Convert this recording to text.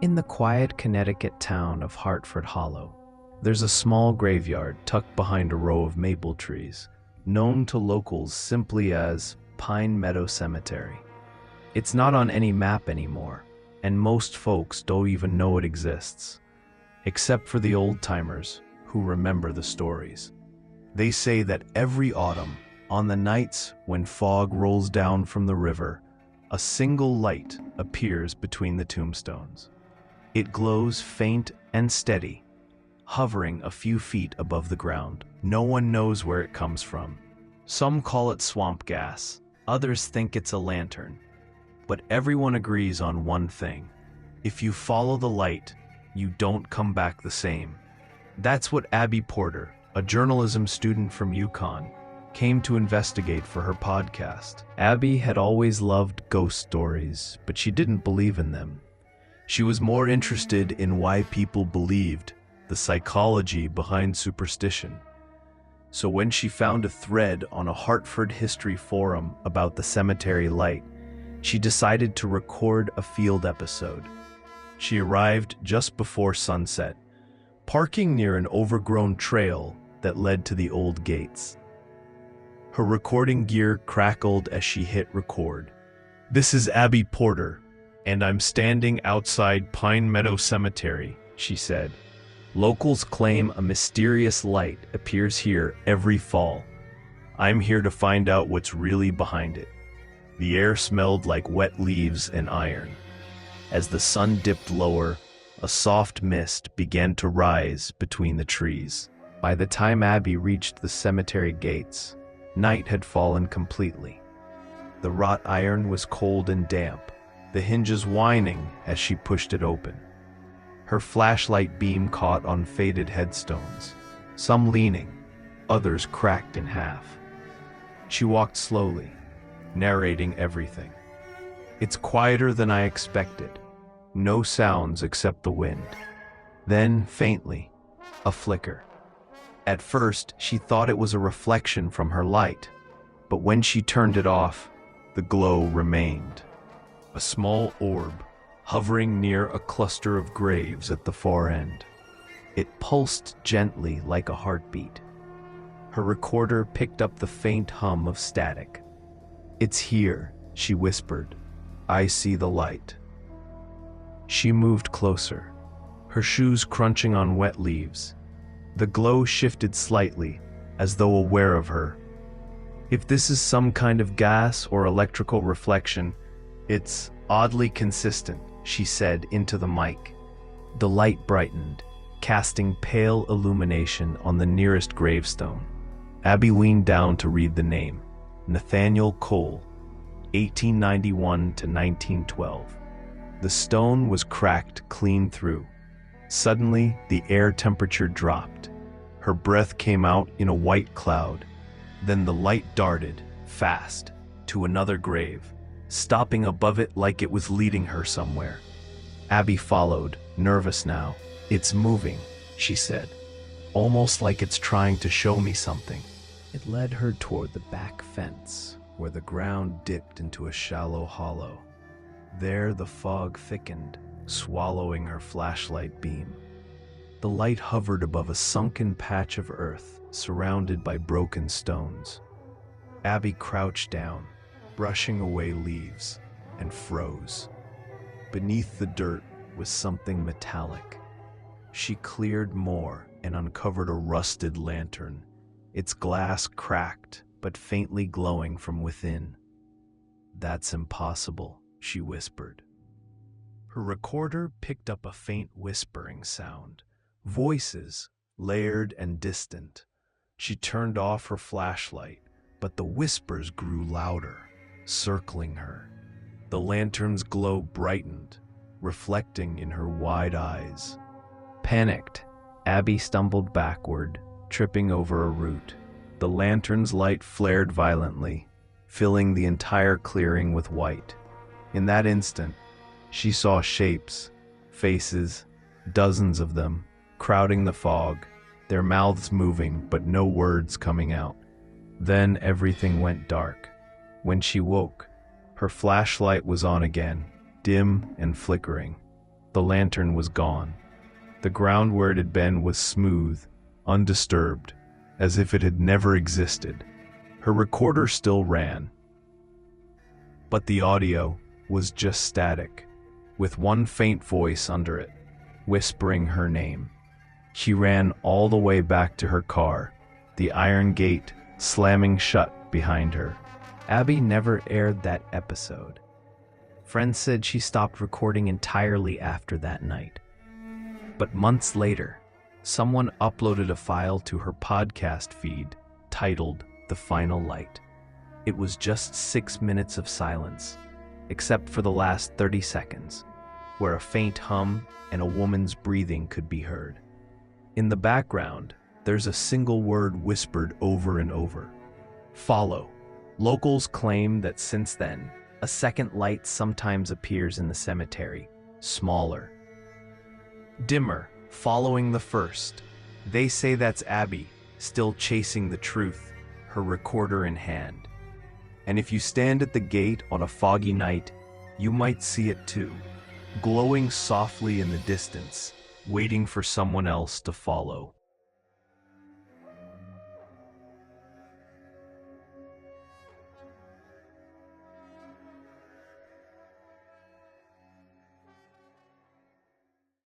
In the quiet Connecticut town of Hartford Hollow, there's a small graveyard tucked behind a row of maple trees, known to locals simply as Pine Meadow Cemetery. It's not on any map anymore, and most folks don't even know it exists, except for the old-timers who remember the stories. They say that every autumn, on the nights when fog rolls down from the river, a single light appears between the tombstones. It glows faint and steady, hovering a few feet above the ground. No one knows where it comes from. Some call it swamp gas, others think it's a lantern. But everyone agrees on one thing: if you follow the light, you don't come back the same. That's what Abby Porter, a journalism student from UConn, came to investigate for her podcast. Abby had always loved ghost stories, but she didn't believe in them. She was more interested in why people believed, the psychology behind superstition. So when she found a thread on a Hartford history forum about the cemetery light, she decided to record a field episode. She arrived just before sunset, parking near an overgrown trail that led to the old gates. Her recording gear crackled as she hit record. "This is Abby Porter, and I'm standing outside Pine Meadow Cemetery," she said. "Locals claim a mysterious light appears here every fall. I'm here to find out what's really behind it." The air smelled like wet leaves and iron. As the sun dipped lower, a soft mist began to rise between the trees. By the time Abby reached the cemetery gates, night had fallen completely. The wrought iron was cold and damp, the hinges whining as she pushed it open. Her flashlight beam caught on faded headstones, some leaning, others cracked in half. She walked slowly, narrating everything. "It's quieter than I expected. No sounds except the wind. Then, faintly, a flicker. At first, she thought it was a reflection from her light, but when she turned it off, the glow remained. A small orb, hovering near a cluster of graves at the far end. It pulsed gently like a heartbeat. Her recorder picked up the faint hum of static. "It's here," she whispered. "I see the light." She moved closer, her shoes crunching on wet leaves. The glow shifted slightly, as though aware of her. "If this is some kind of gas or electrical reflection, it's oddly consistent," she said into the mic. The light brightened, casting pale illumination on the nearest gravestone. Abby leaned down to read the name: Nathaniel Cole, 1891 to 1912. The stone was cracked clean through. Suddenly, the air temperature dropped. Her breath came out in a white cloud. Then the light darted, fast, to another grave, stopping above it like it was leading her somewhere. Abby followed, nervous now. "It's moving," she said, "almost like it's trying to show me something." It led her toward the back fence, where the ground dipped into a shallow hollow. There the fog thickened, swallowing her flashlight beam. The light hovered above a sunken patch of earth, surrounded by broken stones. Abby crouched down, brushing away leaves, and froze. Beneath the dirt was something metallic. She cleared more and uncovered a rusted lantern, its glass cracked but faintly glowing from within. "That's impossible," she whispered. Her recorder picked up a faint whispering sound, voices, layered and distant. She turned off her flashlight, but the whispers grew louder, circling her. The lantern's glow brightened, reflecting in her wide eyes. Panicked, Abby stumbled backward, tripping over a root. The lantern's light flared violently, filling the entire clearing with white. In that instant, she saw shapes, faces, dozens of them, crowding the fog, their mouths moving but no words coming out. Then everything went dark. When she woke, her flashlight was on again, dim and flickering. The lantern was gone. The ground where it had been was smooth, undisturbed, as if it had never existed. Her recorder still ran, but the audio was just static, with one faint voice under it, whispering her name. She ran all the way back to her car, the iron gate slamming shut behind her. Abby never aired that episode. Friends said she stopped recording entirely after that night. But months later, someone uploaded a file to her podcast feed titled The Final Light. It was just 6 minutes of silence, except for the last 30 seconds, where a faint hum and a woman's breathing could be heard. In the background, there's a single word whispered over and over: follow. Locals claim that since then, a second light sometimes appears in the cemetery, smaller, dimmer, following the first. They say that's Abby, still chasing the truth, her recorder in hand. And if you stand at the gate on a foggy night, you might see it too, glowing softly in the distance, waiting for someone else to follow.